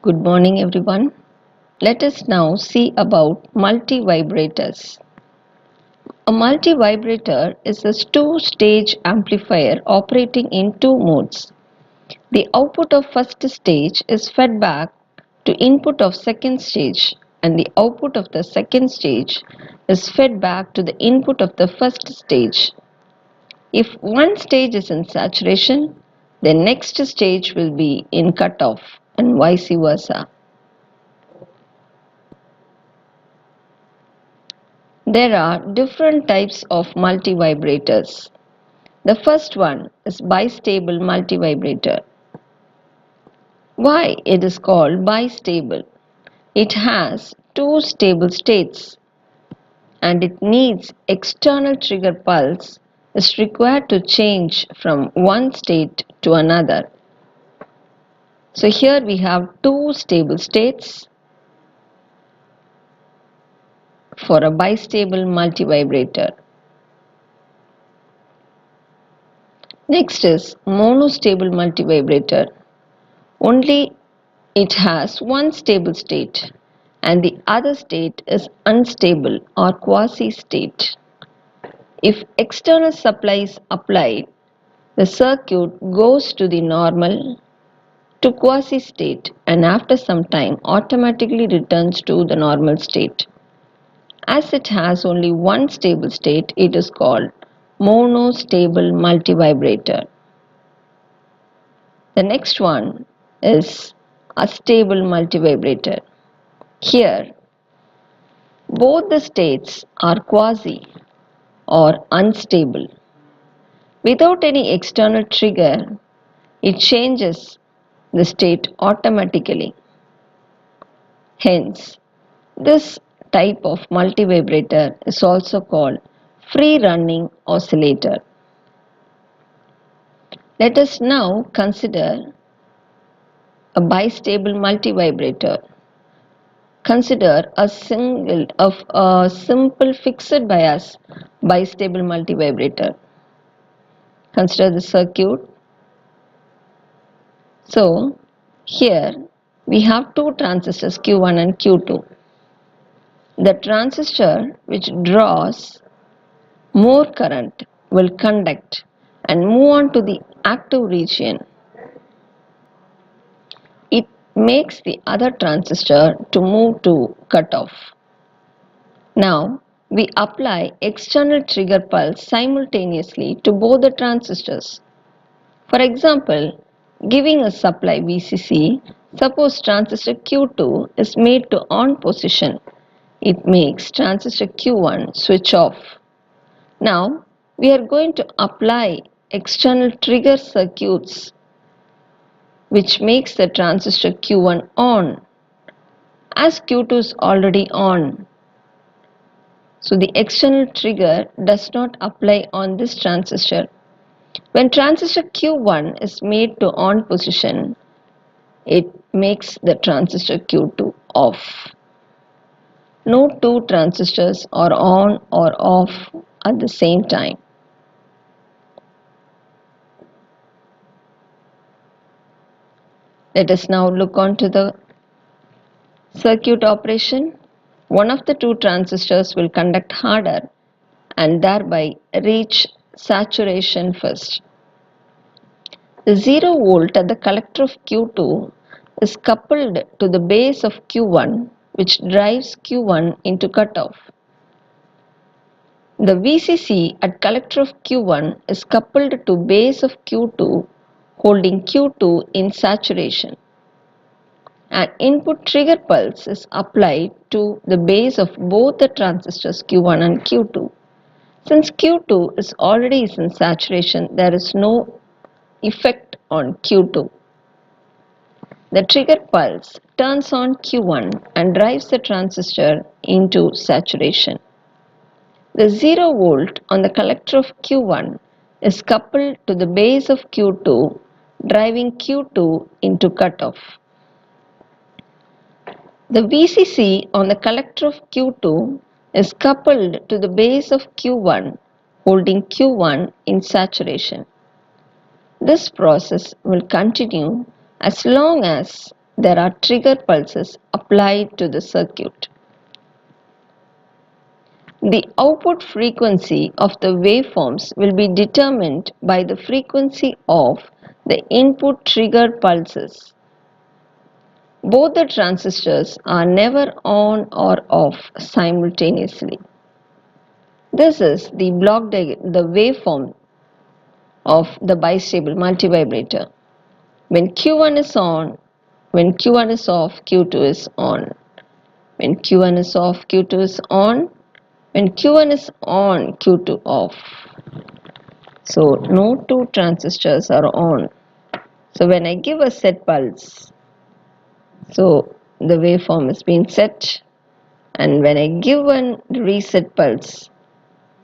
Good morning, everyone. Let us now see about multivibrators. A multivibrator is a two-stage amplifier operating in two modes. The output of first stage is fed back to input of second stage, and the output of the second stage is fed back to the input of the first stage. If one stage is in saturation, the next stage will be in cutoff and vice versa. There are different types of multivibrators. The first one is bistable multivibrator. Why it is called bistable? It has two stable states and it needs external trigger pulse is required to change from one state to another. So here we have two stable states for a bistable multivibrator. Next is monostable multivibrator. Only it has one stable state and the other state is unstable or quasi-state. If external supply is applied, the circuit goes to the normal to quasi-state and after some time automatically returns to the normal state. As it has only one stable state, it is called monostable multivibrator. The next one is a stable multivibrator. Here, both the states are quasi or unstable. Without any external trigger, it changes the state automatically. Hence, this type of multivibrator is also called free running oscillator. Let us now consider a bistable multivibrator. Consider a simple fixed bias bistable multivibrator. Consider the circuit. So here we have two transistors Q1 and Q2. The transistor which draws more current will conduct and move on to the active region. It makes the other transistor to move to cutoff. Now we apply external trigger pulse simultaneously to both the transistors. For example, giving a supply VCC, suppose transistor Q2 is made to on position. It makes transistor Q1 switch off. Now we are going to apply external trigger circuits which makes the transistor Q1 on as Q2 is already on. So the external trigger does not apply on this transistor. When transistor Q1 is made to on position, it makes the transistor Q2 off. No two transistors are on or off at the same time. Let us now look on to the circuit operation. One of the two transistors will conduct harder and thereby reach saturation first. The 0 volt at the collector of Q2 is coupled to the base of Q1 which drives Q1 into cutoff. The VCC at collector of Q1 is coupled to base of Q2 holding Q2 in saturation. An input trigger pulse is applied to the base of both the transistors Q1 and Q2. Since Q2 is already in saturation, there is no effect on Q2. The trigger pulse turns on Q1 and drives the transistor into saturation. The 0 volt on the collector of Q1 is coupled to the base of Q2, driving Q2 into cutoff. The VCC on the collector of Q2 is coupled to the base of Q1, holding Q1 in saturation. This process will continue as long as there are trigger pulses applied to the circuit. The output frequency of the waveforms will be determined by the frequency of the input trigger pulses. Both the transistors are never on or off simultaneously. This is the waveform of the bistable multivibrator. When Q1 is on, when Q1 is off, Q2 is on. When Q1 is off, Q2 is on. When Q1 is on, Q2 off. So no two transistors are on. So when I give a set pulse, so the waveform is being set, and when I give one reset pulse,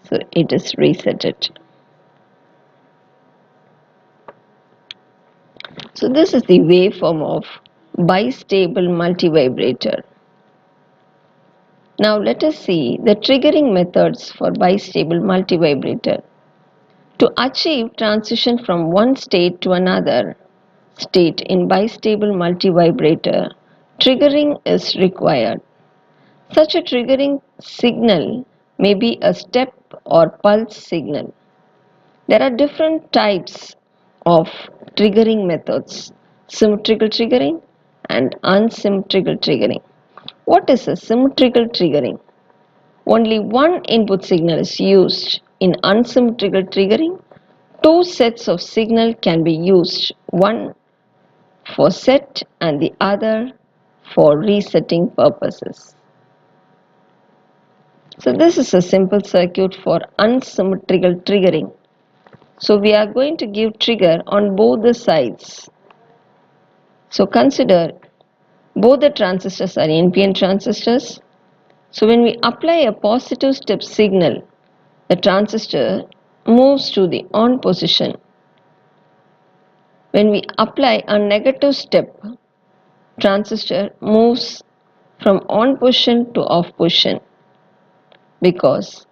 so it is resetted. So this is the waveform of bistable multivibrator. Now let us see the triggering methods for bistable multivibrator. To achieve transition from one state to another state in bistable multivibrator, triggering is required. Such a triggering signal may be a step or pulse signal. There are different types of triggering methods: symmetrical triggering and unsymmetrical triggering. What is a symmetrical triggering? Only one input signal is used. In unsymmetrical triggering, two sets of signal can be used, one for set and the other for resetting purposes. So this is a simple circuit for unsymmetrical triggering. So we are going to give trigger on both the sides. So consider both the transistors are NPN transistors. So when we apply a positive step signal, the transistor moves to the on position. When we apply a negative step, transistor moves from on position to off position, because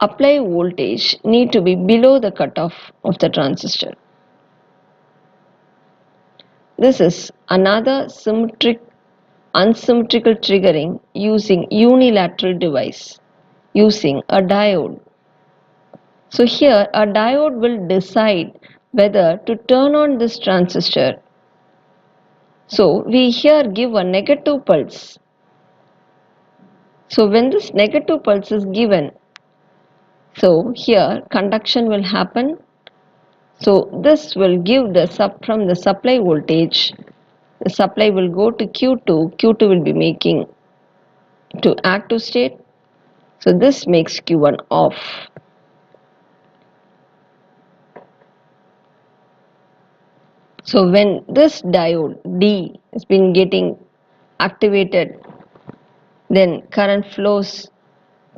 apply voltage need to be below the cutoff of the transistor. This is another unsymmetrical triggering using unilateral device, using a diode. So here a diode will decide whether to turn on this transistor. So we here give a negative pulse. So when this negative pulse is given, so here conduction will happen. So this will give from the supply voltage. The supply will go to Q2. Q2 will be making to active state. So this makes Q1 off. So when this diode D has been getting activated, then current flows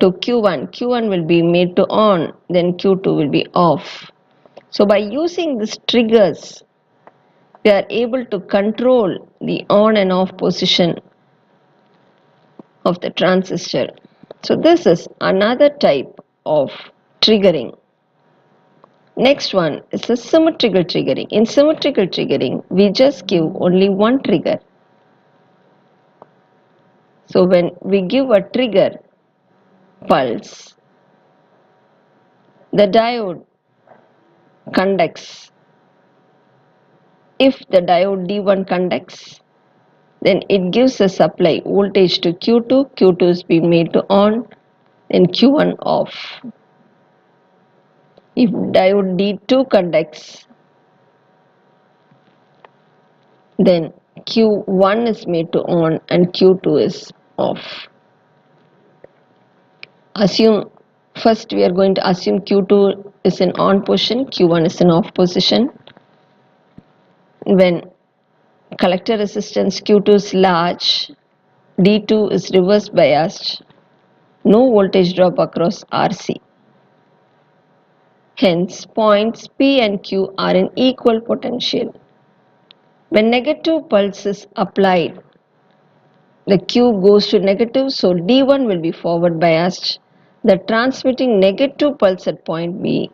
to Q1. Q1 will be made to on, then Q2 will be off. So by using these triggers, we are able to control the on and off position of the transistor. So this is another type of triggering. Next one is a symmetrical triggering. In symmetrical triggering, we just give only one trigger. So when we give a trigger pulse, the diode conducts. If the diode D1 conducts, then it gives a supply voltage to Q2. Q2 is being made to on, then Q1 off. If diode D2 conducts, then Q1 is made to on and Q2 is off. First we are going to assume Q2 is in on position, Q1 is in off position. When collector resistance Q2 is large, D2 is reverse biased, no voltage drop across RC. Hence, points P and Q are in equal potential. When negative pulse is applied, the Q goes to negative, so D1 will be forward biased. The transmitting negative pulse at point B,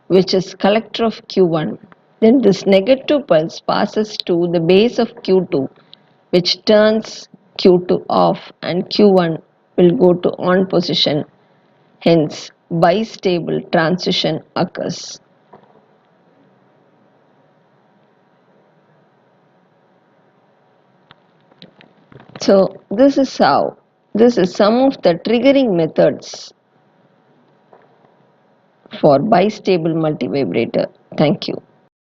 which is collector of Q1, Then this negative pulse passes to the base of Q2, which turns Q2 off, and Q1 will go to on position. Hence, bistable transition occurs. So this is some of the triggering methods for bistable multivibrator. Thank you.